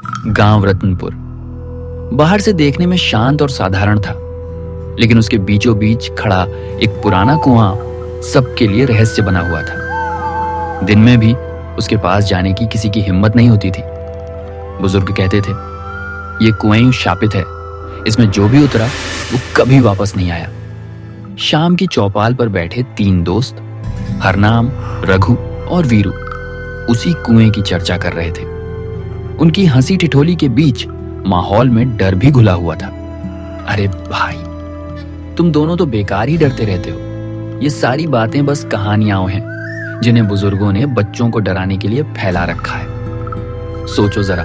गांव रतनपुर बाहर से देखने में शांत और साधारण था, लेकिन उसके बीचों बीच खड़ा एक पुराना कुआं सबके लिए रहस्य बना हुआ था। दिन में भी उसके पास जाने की किसी की हिम्मत नहीं होती थी। बुजुर्ग कहते थे, ये कुआं शापित है, इसमें जो भी उतरा वो कभी वापस नहीं आया। शाम की चौपाल पर बैठे 3 दोस्त हरनाम, रघु और वीरू उसी कुएं की चर्चा कर रहे थे। उनकी हंसी ठिठोली के बीच माहौल में डर भी घुला हुआ था। अरे भाई, तुम दोनों तो बेकार ही डरते रहते हो। ये सारी बातें बस कहानियां हैं जिन्हें बुजुर्गों ने बच्चों को डराने के लिए फैला रखा है। सोचो जरा,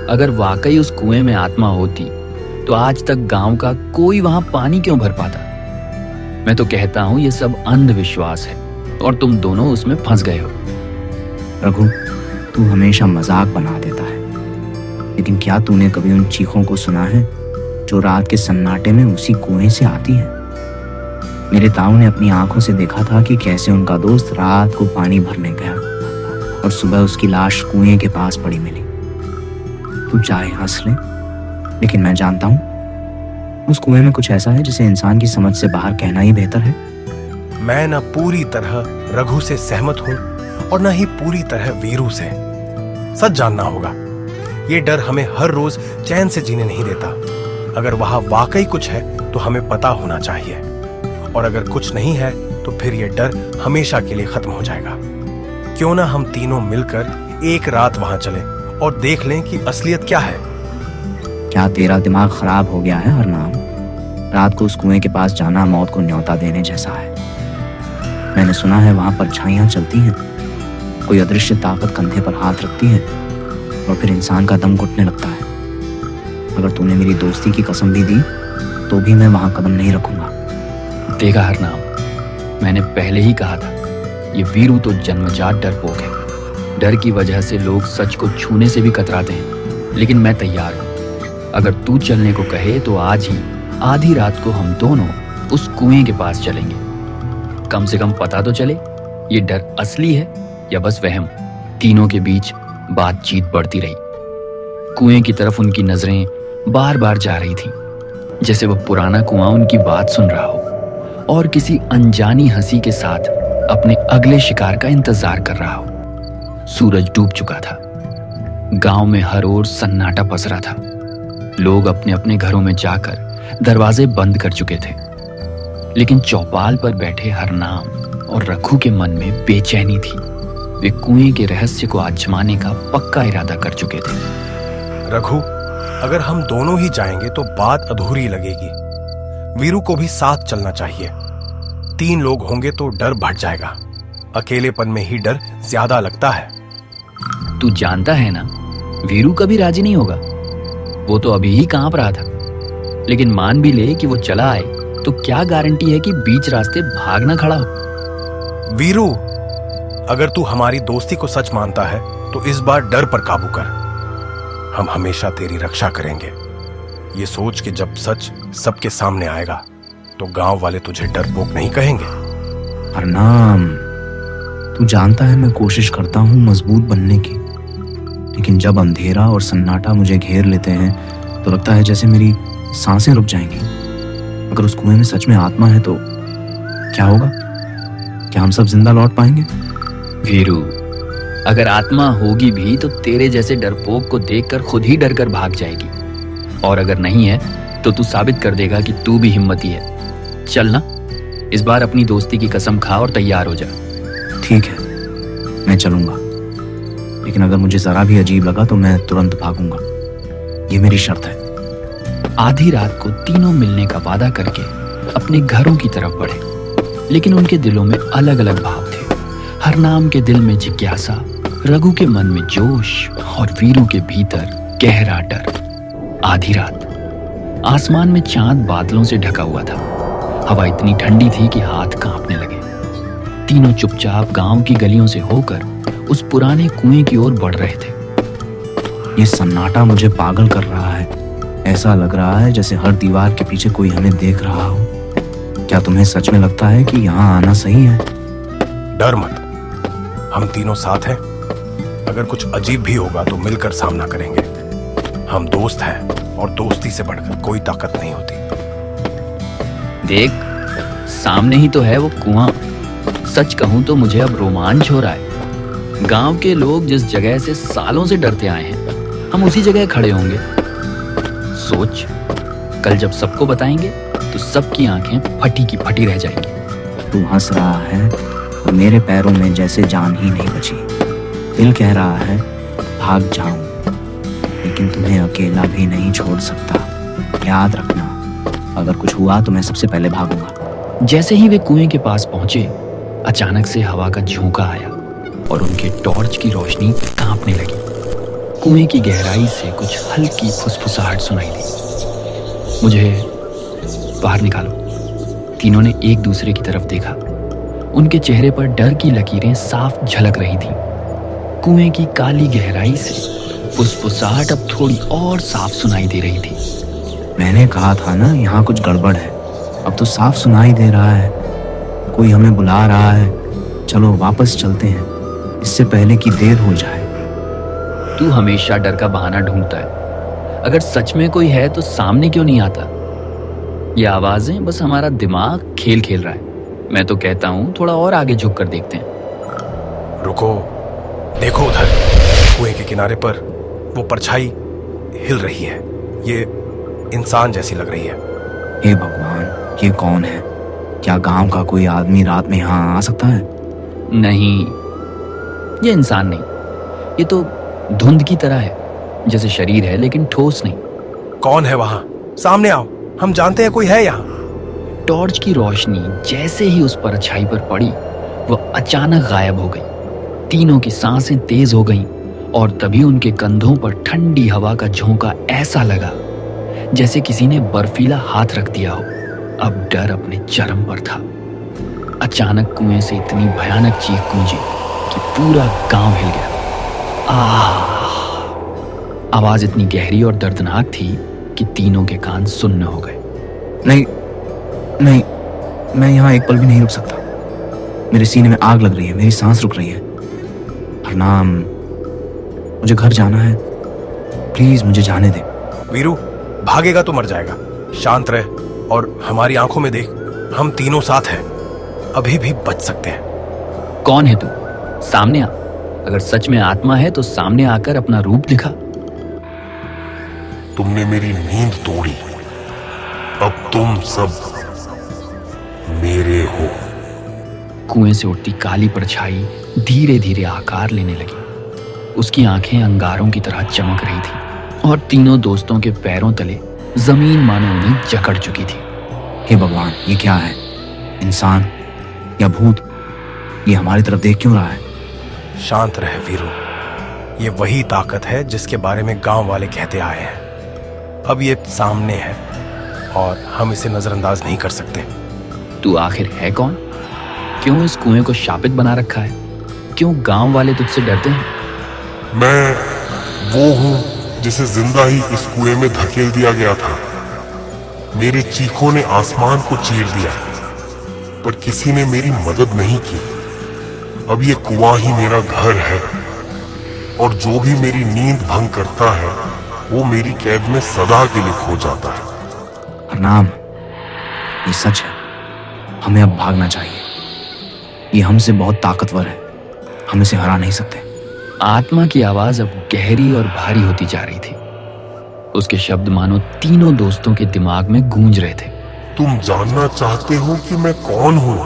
अगर वाकई उस कुएं में आत्मा होती तो आज तक गांव का कोई वहां पानी क्यों भर पाता? मैं तो कहता हूं ये सब अंधविश्वास है और तुम दोनों उसमें फंस गए हो। रघु, तू हमेशा मजाक बना देता है, लेकिन क्या तूने कभी उन चीखों को सुना है जो रात के सन्नाटे में उसी कुएं से आती है? मेरे ताऊ ने अपनी आंखों से देखा था कि कैसे उनका दोस्त रात को पानी भरने गया और सुबह उसकी लाश कुएं के पास पड़ी मिली। तू चाहे हंस ले, लेकिन मैं जानता हूं उस कुएं में कुछ ऐसा है जिसे इंसान की समझ से बाहर कहना ही बेहतर है। मैं न पूरी तरह रघु से सहमत हूं और न ही पूरी तरह वीरू से। सच जानना होगा। ये डर हमें हर रोज चैन से जीने नहीं देता। अगर वहां वाकई कुछ है तो हमें पता होना चाहिए, और अगर कुछ नहीं है तो फिर ये डर हमेशा के लिए खत्म हो जाएगा। क्यों ना हम तीनों मिलकर एक रात वहां चलें और देख लें कि असलियत क्या है। क्या तेरा दिमाग खराब हो गया है हरनाम? रात को उस कुएं के पास जाना मौत को न्योता देने जैसा है। मैंने सुना है वहां परछाइयां चलती हैं, कोई अदृश्य ताकत कंधे पर हाथ रखती है और फिर इंसान का दम घुटने लगता है। अगर तूने मेरी दोस्ती की कसम भी दी तो भी मैं वहां कदम नहीं रखूंगा। देखा हरनाम, मैंने पहले ही कहा था, ये वीरू तो जन्मजात डरपोक है। डर की वजह से लोग सच को छूने से भी कतराते हैं। लेकिन मैं तैयार हूं। अगर तू चलने को कहे तो आज ही आधी रात को हम दोनों उस कुएं के पास चलेंगे। कम से कम पता तो चले ये डर असली है या बस वहम। तीनों के बीच बातचीत बढ़ती रही। कुएं की तरफ उनकी नजरें बार बार जा रही थीं, जैसे वह पुराना कुआं उनकी बात सुन रहा हो और किसी अनजानी हंसी के साथ अपने अगले शिकार का इंतजार कर रहा हो। सूरज डूब चुका था। गांव में हर ओर सन्नाटा पसरा था। लोग अपने अपने घरों में जाकर दरवाजे बंद कर चुके थे, लेकिन चौपाल पर बैठे हरनाम और रघु के मन में बेचैनी थी। वे कुएं के रहस्य को आजमाने का पक्का इरादा कर चुके थे। रघु, अगर हम दोनों ही जाएंगे तो बात अधूरी लगेगी। वीरू को भी साथ चलना चाहिए। 3 लोग होंगे तो डर बढ़ जाएगा। अकेलेपन में ही डर ज्यादा लगता है। तू जानता है ना, वीरू कभी राजी नहीं होगा। वो तो अभी ही कांप रहा था। लेकिन मान भी ले कि वो चला आए तो क्या गारंटी है कि बीच रास्ते भाग ना खड़ा हो। वीरू, अगर तू हमारी दोस्ती को सच मानता है तो इस बार डर पर काबू कर। हम हमेशा तेरी रक्षा करेंगे। ये सोच कि जब सच सबके सामने आएगा तो गांव वाले तुझे डरपोक नहीं कहेंगे। हरनाम, तू जानता है मैं कोशिश करता हूँ मजबूत बनने की, लेकिन जब अंधेरा और सन्नाटा मुझे घेर लेते हैं तो लगता है जैसे मेरी सांसें रुक जाएंगी। अगर उस कुएं में सच में आत्मा है तो क्या होगा? क्या हम सब जिंदा लौट पाएंगे? वीरू, अगर आत्मा होगी भी तो तेरे जैसे डरपोक को देखकर खुद ही डरकर भाग जाएगी, और अगर नहीं है तो तू साबित कर देगा कि तू भी हिम्मती है। चल ना, इस बार अपनी दोस्ती की कसम खा और तैयार हो जा। ठीक है, मैं चलूंगा, लेकिन अगर मुझे जरा भी अजीब लगा तो मैं तुरंत भागूंगा। ये मेरी शर्त है। आधी रात को तीनों मिलने का वादा करके अपने घरों की तरफ बढ़े, लेकिन उनके दिलों में अलग अलग भाव थे। हरनाम के दिल में जिज्ञासा, रघु के मन में जोश और वीरू के भीतर गहरा डर। आधी रात, आसमान में चांद बादलों से ढका हुआ था। हवा इतनी ठंडी थी कि हाथ कांपने लगे। तीनों चुपचाप गांव की गलियों से होकर उस पुराने कुएं की ओर बढ़ रहे थे। ये सन्नाटा मुझे पागल कर रहा है। ऐसा लग रहा है जैसे हर दीवार के पीछे कोई हमें देख रहा हो। क्या तुम्हें सच में लगता है कि यहाँ आना सही है? डर मत, हम तीनों साथ हैं। अगर कुछ अजीब भी होगा तो मिलकर सामना करेंगे। हम दोस्त हैं और दोस्ती से बढ़कर कोई ताकत नहीं होती। देख, सामने ही तो है वो कुआं। सच कहूं तो मुझे अब रोमांच हो रहा है। गांव के लोग जिस जगह से सालों से डरते आए हैं, हम उसी जगह खड़े होंगे। सोच, कल जब सबको बताएंगे तो सबकी आंखें फटी की फटी रह जाएंगी। तू हंस रहा है और मेरे पैरों में जैसे जान ही नहीं बची। दिल कह रहा है भाग जाऊं, लेकिन तुम्हें अकेला भी नहीं छोड़ सकता। याद रखना, अगर कुछ हुआ तो मैं सबसे पहले भागूंगा। जैसे ही वे कुएं के पास पहुंचे, अचानक से हवा का झोंका आया और उनके टॉर्च की रोशनी कांपने लगी। कुएं की गहराई से कुछ हल्की फुसफुसाहट सुनाई दी। मुझे बाहर निकालो। तीनों ने एक दूसरे की तरफ देखा। उनके चेहरे पर डर की लकीरें साफ झलक रही थीं। कुएं की काली गहराई से फुसफुसाहट अब थोड़ी और साफ सुनाई दे रही थी। मैंने कहा था ना, यहाँ कुछ गड़बड़ है। अब तो साफ सुनाई दे रहा है, कोई हमें बुला रहा है। चलो वापस चलते हैं, इससे पहले कि देर हो जाए। तू हमेशा डर का बहाना ढूंढता है। अगर सच में कोई है तो सामने क्यों नहीं आता? ये आवाजें बस हमारा दिमाग खेल खेल रहा है। मैं तो कहता हूँ थोड़ा और आगे झुक कर देखते हैं। रुको, देखो उधर कुएं के किनारे पर वो परछाई हिल रही है। ये इंसान जैसी लग रही है। हे भगवान, ये कौन है? क्या गांव का कोई आदमी रात में यहाँ आ सकता है? नहीं, ये इंसान नहीं। ये तो धुंध की तरह है, जैसे शरीर है लेकिन ठोस नहीं। कौन है वहां? सामने आओ, हम जानते हैं कोई है यहाँ। टॉर्च की रोशनी जैसे ही उस परछाई पर पड़ी, वह अचानक गायब हो गई। तीनों की सांसें तेज हो गईं और तभी उनके कंधों पर ठंडी हवा का झोंका ऐसा लगा जैसे किसी ने बर्फीला हाथ रख दिया हो। अब डर अपने चरम पर था। अचानक कुएं से इतनी भयानक चीख गूंजी कि पूरा गांव हिल गया। आवाज इतनी गहरी और दर्दनाक थी कि तीनों के कान सुन्न हो गए। नहीं नहीं, मैं यहाँ एक पल भी नहीं रुक सकता। मेरे सीने में आग लग रही है, मेरी सांस रुक रही है। हरनाम, मुझे घर जाना है, प्लीज मुझे जाने दे। वीरू, भागेगा तो मर जाएगा। शांत रह और हमारी आंखों में देख, हम तीनों साथ हैं, अभी भी बच सकते हैं। कौन है तू? सामने आ। अगर सच में आत्मा है तो सामने आकर अपना रूप दिखा। तुमने मेरी नींद तोड़ी, अब तुम सब मेरे हो। कुएं से उठती काली परछाई धीरे धीरे आकार लेने लगी। उसकी आंखें अंगारों की तरह चमक रही थी और तीनों दोस्तों के पैरों तले जमीन मानो उन्हें जकड़ चुकी थी। हे भगवान, ये क्या है? इंसान या भूत? ये हमारी तरफ देख क्यों रहा है? शांत रह वीरू, ये वही ताकत है जिसके बारे में गांव वाले कहते आए हैं। अब ये सामने है और हम इसे नजरअंदाज नहीं कर सकते। तू आखिर है कौन? क्यों इस कुएं को शापित बना रखा है? क्यों गांव वाले तुझसे डरते हैं? मैं वो हूं जिसे जिंदा ही इस कुएं में धकेल दिया गया था। मेरे चीखों ने आसमान को चीर दिया, पर किसी ने मेरी मदद नहीं की। अब ये कुआं ही मेरा घर है और जो भी मेरी नींद भंग करता है वो मेरी कैद में सदा के लिए खो जाता है। हरनाम, ये सच है। हमें अब भागना चाहिए। ये हमसे बहुत ताकतवर है, हम इसे हरा नहीं सकते। आत्मा की आवाज अब गहरी और भारी होती जा रही थी। उसके शब्द मानो तीनों दोस्तों के दिमाग में गूंज रहे थे। तुम जानना चाहते हो कि मैं कौन हूँ?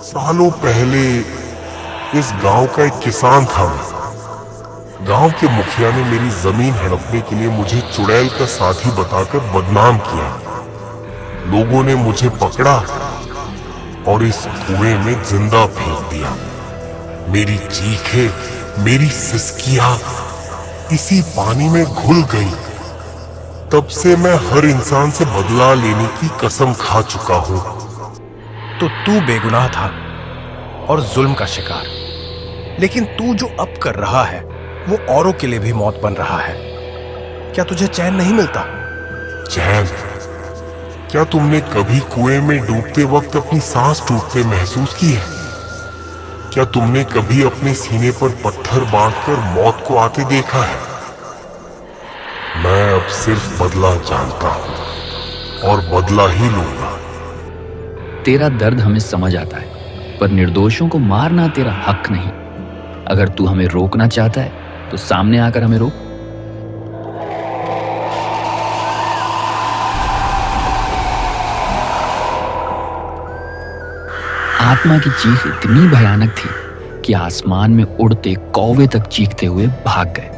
सालों पहले इस गांव का एक किसान था मैं। गांव के मुखिया ने मेरी जमीन हड़पने के लिए मुझे चुड़ैल का साथी बताकर बदनाम किया। लोगों ने मुझे पकड़ा और इस कुएं में जिंदा फेंक दिया। मेरी चीखें, मेरी सिसकियां इसी पानी में घुल गई। तब से मैं हर इंसान से बदला लेने की कसम खा चुका हूं। तो तू बेगुनाह था और जुल्म का शिकार, लेकिन तू जो अब कर रहा है वो औरों के लिए भी मौत बन रहा है। क्या तुझे चैन नहीं मिलता? चैन? क्या तुमने कभी कुएं में डूबते वक्त अपनी सांस टूटते महसूस की है? क्या तुमने कभी अपने सीने पर पत्थर बांधकर मौत को आते देखा है? मैं अब सिर्फ बदला जानता हूं और बदला ही लूंगा। तेरा दर्द हमें समझ आता है, पर निर्दोषों को मारना तेरा हक नहीं। अगर तू हमें रोकना चाहता है तो सामने आकर हमें रोक। आत्मा की चीख इतनी भयानक थी कि आसमान में उड़ते कौवे तक चीखते हुए भाग गए।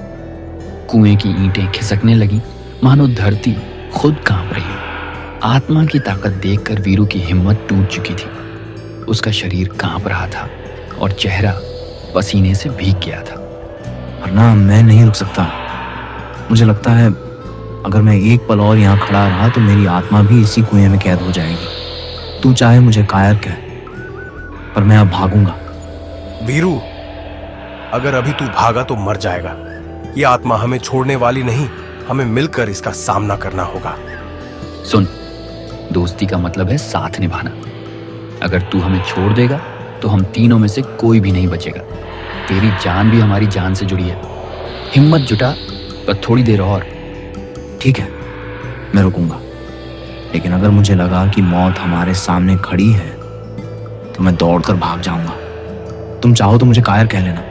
कुएं की ईंटें खिसकने लगी, मानो धरती खुद कांप रही हो। आत्मा की ताकत देखकर वीरू की हिम्मत टूट चुकी थी। उसका शरीर कांप रहा था और चेहरा पसीने से भीग गया था। वरना मैं नहीं रुक सकता। मुझे लगता है अगर मैं एक पल और यहाँ खड़ा रहा तो मेरी आत्मा भी इसी कुएं में कैद हो जाएगी। तू चाहे मुझे कायर कह, पर मैं अब भागूंगा। वीरू, अगर अभी तू भागा तो मर जाएगा। ये आत्मा हमें छोड़ने वाली नहीं, हमें मिलकर इसका सामना करना होगा। सुन, दोस्ती का मतलब है साथ निभाना। अगर तू हमें छोड़ देगा तो हम तीनों में से कोई भी नहीं बचेगा। तेरी जान भी हमारी जान से जुड़ी है। हिम्मत जुटा, पर थोड़ी देर और। ठीक है, मैं रुकूंगा, लेकिन अगर मुझे लगा कि मौत हमारे सामने खड़ी है तो मैं दौड़कर भाग जाऊंगा। तुम चाहो तो मुझे कायर कह लेना।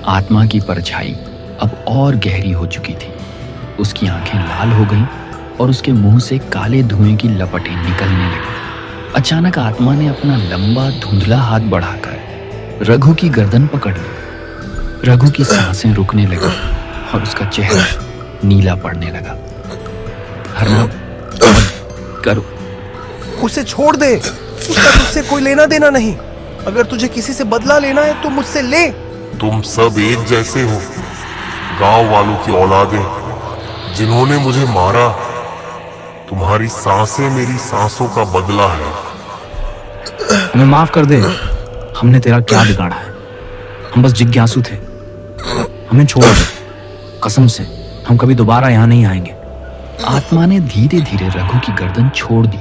आत्मा की परछाई अब और गहरी हो चुकी थी। उसकी आंखें लाल हो गईं और उसके मुंह से काले धुएं की लपटें निकलने लगी। अचानक आत्मा ने अपना लंबा धुंधला हाथ बढ़ाकर रघु की गर्दन पकड़ ली। रघु की सांसें रुकने लगी और उसका चेहरा नीला पड़ने लगा। हरनाम, करो। उसे छोड़ दे, उसका तुझसे कोई लेना देना नहीं। अगर तुझे किसी से बदला लेना है तो मुझसे ले। तुम सब एक जैसे हो, गांव वालों की औलादें जिन्होंने मुझे मारा। तुम्हारी सांसें मेरी सांसों का बदला है। हमें माफ कर दे। हमने तेरा क्या बिगाड़ा है? हम बस जिज्ञासु थे। हमें छोड़ दे, कसम से हम कभी दोबारा यहाँ नहीं आएंगे। आत्मा ने धीरे धीरे रघु की गर्दन छोड़ दी।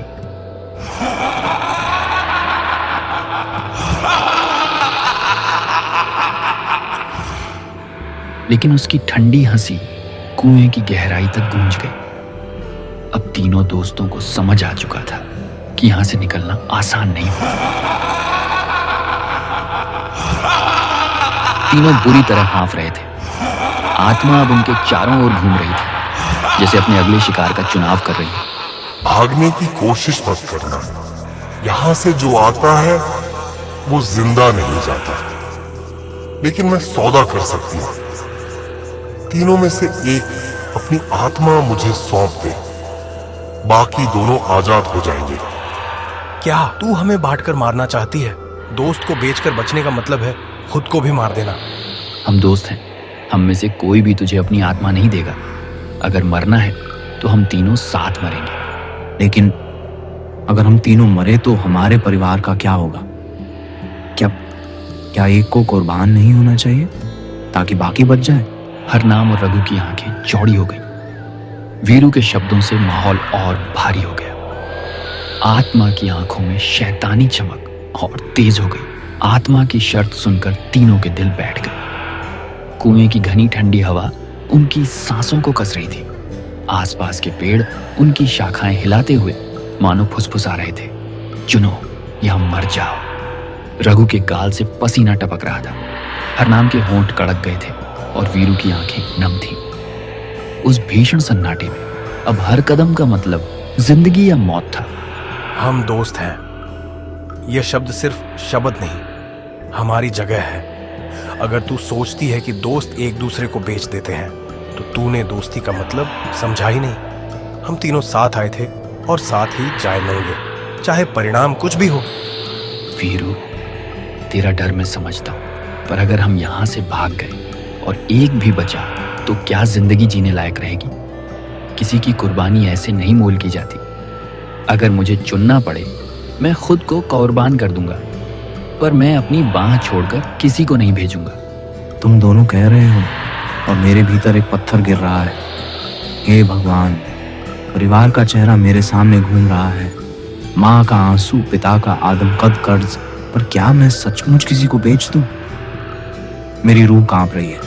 लेकिन उसकी ठंडी हंसी कुएं की गहराई तक गूंज गई। अब तीनों दोस्तों को समझ आ चुका था कि यहां से निकलना आसान नहीं होगा। तीनों बुरी तरह हाँफ रहे थे। आत्मा अब उनके चारों ओर घूम रही थी, जैसे अपने अगले शिकार का चुनाव कर रही है। भागने की कोशिश मत करना। यहां से जो आता है वो जिंदा नहीं जाता। लेकिन मैं सौदा कर सकती हूँ। तीनों में से एक अपनी आत्मा मुझे सौंप दे, बाकी दोनों आजाद हो जाएंगे। क्या तू हमें बांटकर मारना चाहती है? दोस्त को बेचकर बचने का मतलब है खुद को भी मार देना। हम दोस्त हैं, हम में से कोई भी तुझे अपनी आत्मा नहीं देगा। अगर मरना है तो हम तीनों साथ मरेंगे। लेकिन अगर हम तीनों मरे तो हमारे परिवार का क्या होगा? क्या एक को कुर्बान नहीं होना चाहिए ताकि बाकी बच जाए? हरनाम और रघु की आंखें चौड़ी हो गई। वीरू के शब्दों से माहौल और भारी हो गया। आत्मा की आंखों में शैतानी चमक और तेज हो गई। आत्मा की शर्त सुनकर तीनों के दिल बैठ गए। कुएं की घनी ठंडी हवा उनकी सांसों को कस रही थी। आसपास के पेड़ उनकी शाखाएं हिलाते हुए मानो फुसफुसा रहे थे, चुनो या मर जाओ। रघु के गाल से पसीना टपक रहा था। हरनाम के होंठ कड़क गए थे और वीरू की आंखें नम थीं। उस भीषण सन्नाटे में अब हर कदम का मतलब जिंदगी या मौत था। हम दोस्त हैं। यह शब्द सिर्फ शब्द नहीं, हमारी जगह है। अगर तू सोचती है कि दोस्त एक दूसरे को बेच देते हैं तो तूने दोस्ती का मतलब समझा ही नहीं। हम तीनों साथ आए थे और साथ ही जाएंगे, चाहे परिणाम कुछ भी हो। वीरू, तेरा डर मैं समझता हूं, पर अगर हम यहां से भाग गए और एक भी बचा तो क्या जिंदगी जीने लायक रहेगी? किसी की कुर्बानी ऐसे नहीं मोल की जाती। अगर मुझे चुनना पड़े मैं खुद को कुर्बान कर दूंगा, पर मैं अपनी बाह छोड़कर किसी को नहीं भेजूंगा। तुम दोनों कह रहे हो और मेरे भीतर एक पत्थर गिर रहा है। हे भगवान, परिवार का चेहरा मेरे सामने घूम रहा है। माँ का आंसू, पिता का आदमकद कर्ज, पर क्या मैं सचमुच किसी को बेच दूं? मेरी रूह कांप रही है,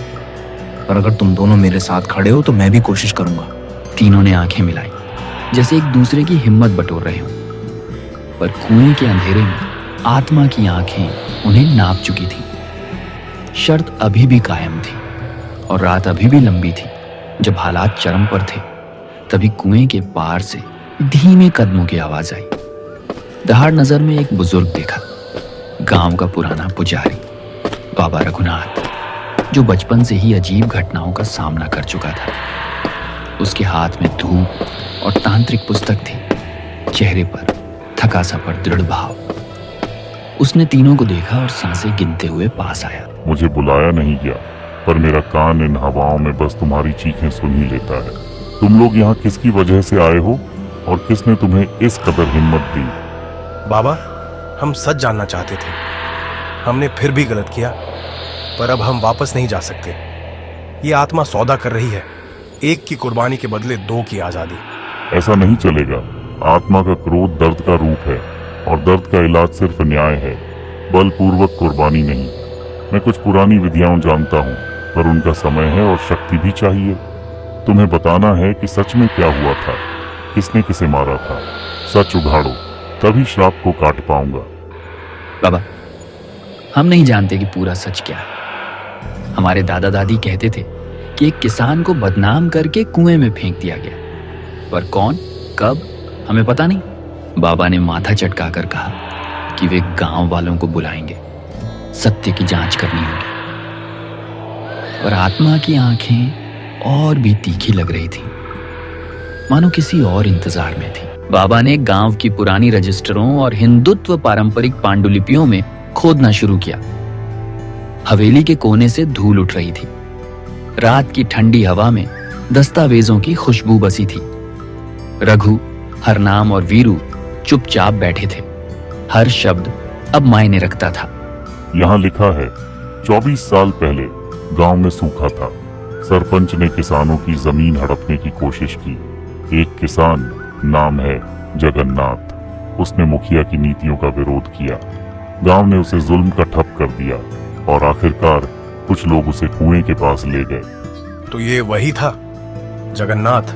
पर अगर तुम दोनों मेरे साथ खड़े हो तो मैं भी कोशिश करूंगा। तीनों ने आंखें मिलाई, जैसे एक दूसरे की हिम्मत बटोर रहे हों। पर कुएं के अंधेरे में आत्मा की आंखें उन्हें नाप चुकी थी। शर्त अभी भी कायम थी और रात अभी भी लंबी थी। जब हालात चरम पर थे, तभी कुएं के पार से धीमे कदमों की आवाज आई। दहाड़ नजर में एक बुजुर्ग देखा, गांव का पुराना पुजारी बाबा रघुनाथ, जो बचपन से ही अजीब घटनाओं का सामना कर चुका था। उसके हाथ में धूप और तांत्रिक पुस्तक थी, चेहरे पर थका सा पर दृढ़ भाव। उसने तीनों को देखा और सांसें गिनते हुए पास आया। मुझे बुलाया नहीं गया, पर मेरा कान इन हवाओं में बस तुम्हारी चीखें सुन ही लेता है। तुम लोग यहाँ किसकी वजह से आए हो और किसने तुम्हें इस कदर हिम्मत दी? बाबा, हम सच जानना चाहते थे। हमने फिर भी गलत किया, पर अब हम वापस नहीं जा सकते। ये आत्मा सौदा कर रही है, एक की कुर्बानी के बदले दो की आजादी। ऐसा नहीं चलेगा। आत्मा का क्रोध दर्द का रूप है और दर्द का इलाज सिर्फ न्याय है, बलपूर्वक कुर्बानी नहीं। मैं कुछ पुरानी विधियां जानता हूँ, पर उनका समय है और शक्ति भी चाहिए। तुम्हें बताना है कि सच में क्या हुआ था, किसने किसे मारा था। सच उघाड़ो, तभी श्राप को काट पाऊंगा। बाबा, हम नहीं जानते कि पूरा सच क्या है। हमारे दादा दादी कहते थे कि एक किसान को बदनाम करके कुएं में फेंक दिया गया, पर कौन, कब, हमें पता नहीं। बाबा ने माथा चटकाकर कहा कि वे गांव वालों को बुलाएंगे, सत्य की जांच करनी होगी। पर आत्मा की आंखें और भी तीखी लग रही थी, मानो किसी और इंतजार में थी। बाबा ने गांव की पुरानी रजिस्टरों और हिंदुत्व पारंपरिक पांडुलिपियों में खोदना शुरू किया। हवेली के कोने से धूल उठ रही थी। रात की ठंडी हवा में दस्तावेजों की खुशबू बसी थी। रघु, हरनाम और वीरू चुपचाप बैठे थे। हर शब्द अब मायने रखता था। यहाँ लिखा है, 24 साल पहले गांव में सूखा था। सरपंच ने किसानों की जमीन हड़पने की कोशिश की। एक किसान, नाम है जगन्नाथ, उसने मुखिया की नीतियों का विरोध किया। गांव ने उसे जुल्म का ठप कर दिया और आखिरकार कुछ लोग उसे कुएं के पास ले गए। तो ये वही था जगन्नाथ,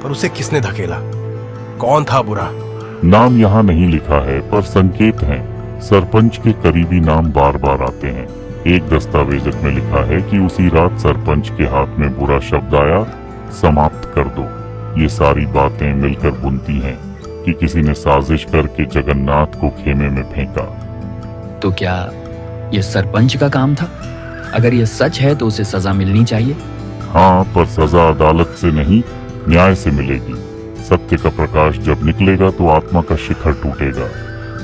पर उसे किसने धकेला? कौन था बुरा? नाम यहाँ नहीं लिखा है, पर संकेत हैं। सरपंच के करीबी नाम बार बार आते हैं। एक दस्तावेजक में लिखा है कि उसी रात सरपंच के हाथ में बुरा शब्द आया, समाप्त कर दो। ये सारी बातें मिलकर बुनती हैं कि किसी ने साजिश करके जगन्नाथ को खेमे में फेंका। तो क्या यह सरपंच का काम था? अगर यह सच है तो उसे सजा मिलनी चाहिए। हाँ, पर सजा अदालत से नहीं, न्याय से मिलेगी। सत्य का प्रकाश जब निकलेगा तो आत्मा का शिखर टूटेगा,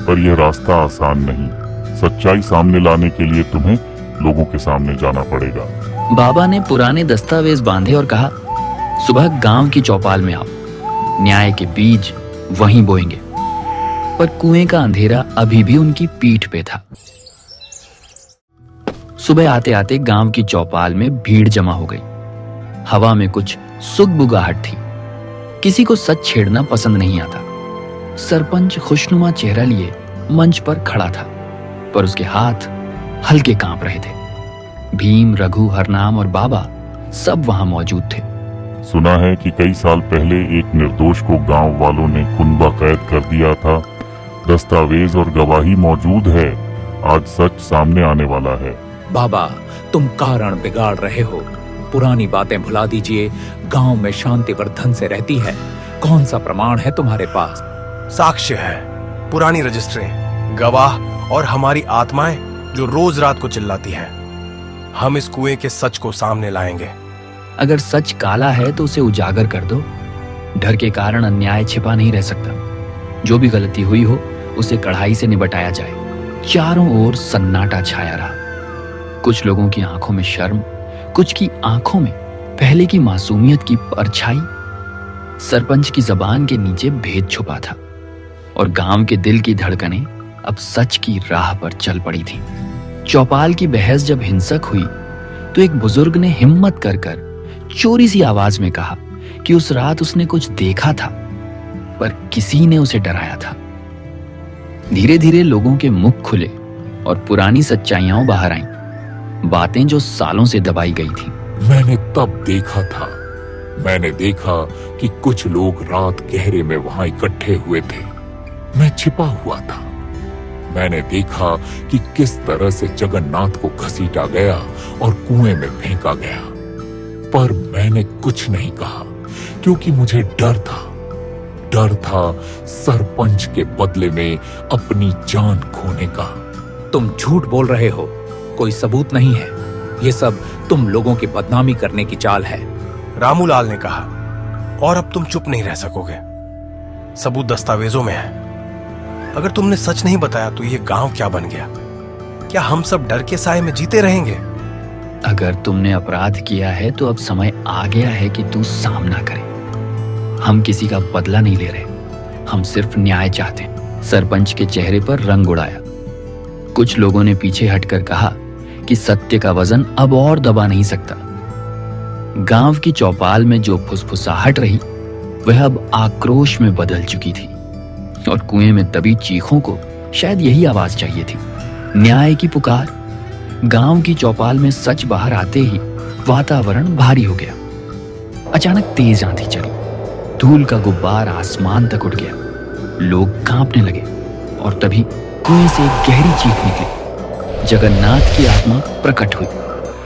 पर यह रास्ता आसान नहीं। सच्चाई सामने लाने के लिए तुम्हें लोगों के सामने जाना पड़ेगा। बाबा ने पुराने दस्तावेज बांधे और कहा, सुबह गांव की चौपाल में आओ, न्याय के बीज वहीं बोएंगे। पर कुएं का अंधेरा अभी भी उनकी पीठ पे था। सुबह आते आते गांव की चौपाल में भीड़ जमा हो गई। हवा में कुछ सुगबुगाहट थी। किसी को सच छेड़ना पसंद नहीं आता। सरपंच खुशनुमा चेहरा लिए मंच पर खड़ा था, पर उसके हाथ हल्के कांप रहे थे। भीम, रघु, हरनाम और बाबा सब वहां मौजूद थे। सुना है कि कई साल पहले एक निर्दोष को गांव वालों ने कुनबा कैद कर दिया था। दस्तावेज और गवाही मौजूद है। आज सच सामने आने वाला है। बाबा, तुम कारण बिगाड़ रहे हो। पुरानी बातें भुला दीजिए। गांव में शांति वर्धन से रहती है। कौन सा प्रमाण है तुम्हारे पास? साक्ष्य है, पुरानी रजिस्ट्रें, गवाह और हमारी आत्माएं जो रोज रात को चिल्लाती हैं। हम इस कुएं के सच को सामने लाएंगे। अगर सच काला है तो उसे उजागर कर दो। डर के कारण अन्याय छिपा नहीं रह सकता। जो भी गलती हुई हो उसे कड़ाई से निपटाया जाए। चारों ओर सन्नाटा छाया रहा। कुछ लोगों की आंखों में शर्म, कुछ की आंखों में पहले की मासूमियत की परछाई। सरपंच की जबान के नीचे भेद छुपा था और गांव के दिल की धड़कनें अब सच की राह पर चल पड़ी थीं। चौपाल की बहस जब हिंसक हुई तो एक बुजुर्ग ने हिम्मत कर चोरी सी आवाज में कहा कि उस रात उसने कुछ देखा था, पर किसी ने उसे डराया था। धीरे धीरे लोगों के मुख खुले और पुरानी सच्चाइयां बाहर आईं, बातें जो सालों से दबाई गई थीं। मैंने तब देखा था मैंने देखा कि कुछ लोग रात गहरे में वहां इकट्ठे हुए थे। मैं छिपा हुआ था। मैंने देखा कि किस तरह से जगन्नाथ को घसीटा गया और कुएं में फेंका गया, पर मैंने कुछ नहीं कहा क्योंकि मुझे डर था। डर था सरपंच के बदले में अपनी जान खोने का। तुम झूठ बोल रहे हो, कोई सबूत नहीं है। ये सब तुम लोगों की बदनामी करने की चाल है। रामूलाल ने कहा, और अब तुम चुप नहीं रह सकोगे। सबूत दस्तावेजों में है। अगर तुमने सच नहीं बताया तो ये गांव क्या बन गया? क्या हम सब डर के साए में जीते रहेंगे? अगर तुमने अपराध किया है तो अब समय आ गया है कि तू सामना करे। हम किसी का बदला नहीं ले रहे, हम सिर्फ न्याय चाहते हैं। सरपंच के चेहरे पर रंग उड़ाया। कुछ लोगों ने पीछे हटकर कहा कि सत्य का वजन अब और दबा नहीं सकता। गांव की चौपाल में जो फुसफुसाहट रही वह अब आक्रोश में बदल चुकी थी, और कुएं में दबी चीखों को शायद यही आवाज चाहिए थी, न्याय की पुकार। गांव की चौपाल में सच बाहर आते ही वातावरण भारी हो गया। अचानक तेज आंधी चली, धूल का गुब्बार आसमान तक उठ गया। लोग कांपने लगे, और तभी कुएं से एक गहरी चीख निकली। जगन्नाथ की आत्मा प्रकट हुई,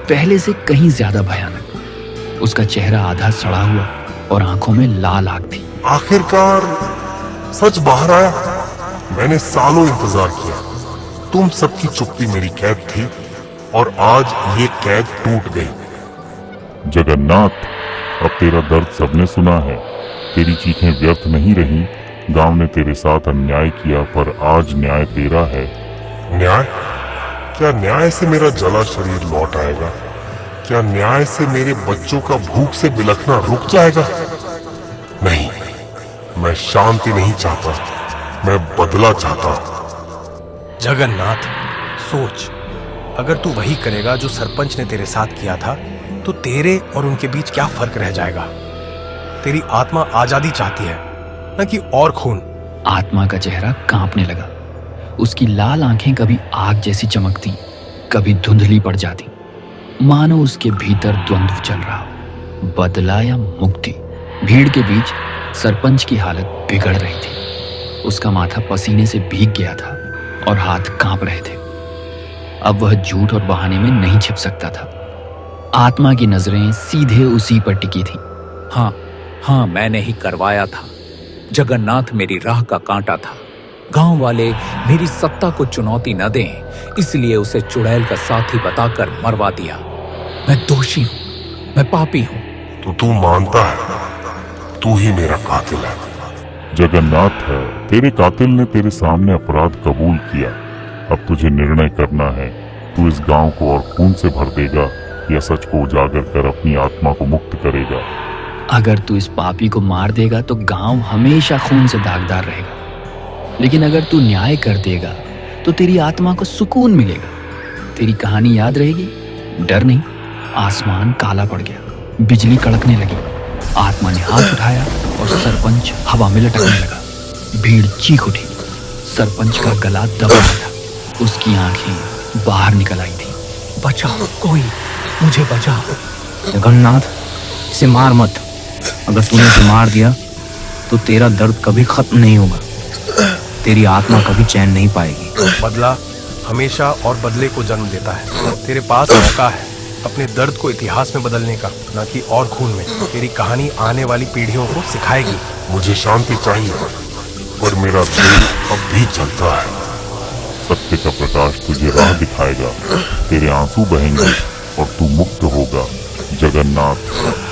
पहले से कहीं ज्यादा भयानक। उसका चेहरा आधा सड़ा हुआ और आंखों में लाल आग थी। आखिरकार सच बाहर आया। मैंने सालों इंतजार किया। तुम सबकी चुप्पी मेरी कैद थी, और आज ये कैद टूट गई। जगन्नाथ, अब तेरा दर्द सबने सुना है। तेरी चीखें व्यर्थ नहीं रहीं। गांव ने तेरे साथ अन्याय किया, पर आज न्याय तेरा है। न्याय? क्या न्याय से मेरा जला शरीर लौट आएगा? क्या न्याय से मेरे बच्चों का भूख से बिलखना रुक जाएगा? नहीं, मैं शांति नहीं चाहता, मैं बदला चाहता हूं। जगन्नाथ, सोच, अगर तू वही करेगा जो सरपंच ने तेरे साथ किया था तो तेरे और उनके बीच क्या फर्क रह जाएगा? तेरी आत्मा आजादी चाहती है, न कि और खून। आत्मा का चेहरा कांपने लगा। उसकी लाल आंखें कभी आग जैसी चमकती, कभी धुंधली पड़ जाती, मानो उसके भीतर द्वंद्व चल रहा हो, बदला या मुक्ति। भीड़ के बीच सरपंच की हालत बिगड़ रही थी। उसका माथा पसीने से भीग गया था और हाथ कांप रहे थे। अब वह झूठ और बहाने में नहीं छिप सकता था। आत्मा की नजरें सीधे उसी पर टिकी थी। हाँ, मैंने ही करवाया था। जगन्नाथ मेरी राह का कांटा था। गांव वाले मेरी सत्ता को चुनौती न दें, इसलिए उसे चुड़ैल का साथी बताकर मरवा दिया। मैं दोषी हूं, मैं पापी हूं। तो तू मानता है तू ही मेरा कातिल है? जगन्नाथ, तेरे कातिल ने तेरे सामने अपराध कबूल किया। अब तुझे निर्णय करना है। तू इस गांव को और खून से भर देगा या सच को उजागर कर अपनी आत्मा को मुक्त करेगा? अगर तू इस पापी को मार देगा तो गांव हमेशा खून से दागदार रहेगा, लेकिन अगर तू न्याय कर देगा तो तेरी आत्मा को सुकून मिलेगा। तेरी कहानी याद रहेगी। डर नहीं। आसमान काला पड़ गया, बिजली कड़कने लगी। आत्मा ने हाथ उठाया और सरपंच हवा में लटकने लगा। भीड़ चीख उठी। सरपंच का गला दबा था, उसकी आंखें बाहर निकल आई थी। बचाओ, कोई मुझे बचाओ। जगन्नाथ, इसे मार मत। अगर तूने इसे मार दिया तो तेरा दर्द कभी खत्म नहीं होगा। तेरी आत्मा कभी चैन नहीं पाएगी। बदला हमेशा और बदले को जन्म देता है। तेरे पास मौका है अपने दर्द को इतिहास में बदलने का, न कि और खून में। तेरी कहानी आने वाली पीढ़ियों को सिखाएगी। मुझे शांति चाहिए, पर मेरा दिल अब भी चलता है। सत्य का प्रकाश तुझे राह दिखाएगा। तेरे आंसू बहेंगे और तू मुक्त होगा। जगन्नाथ,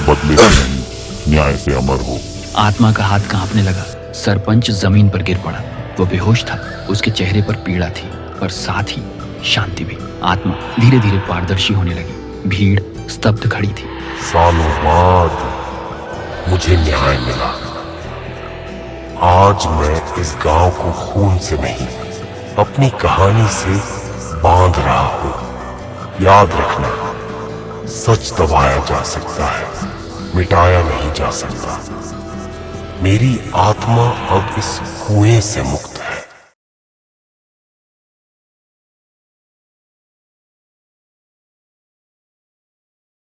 बदले से नहीं, न्याय से अमर हो। आत्मा का हाथ कांपने लगा। सरपंच जमीन पर गिर पड़ा। वो बेहोश था। उसके चेहरे पर पीड़ा थी, पर साथ ही शांति भी। आत्मा धीरे धीरे पारदर्शी होने लगी। भीड़ स्तब्ध खड़ी थी। सालों बाद मुझे न्याय मिला। आज मैं इस गांव को खून से नहीं, अपनी कहानी से बांध रहा हूं। याद रखना, सच दबाया जा सकता है, मिटाया नहीं जा सकता। मेरी आत्मा अब इस कुएं से मुक्त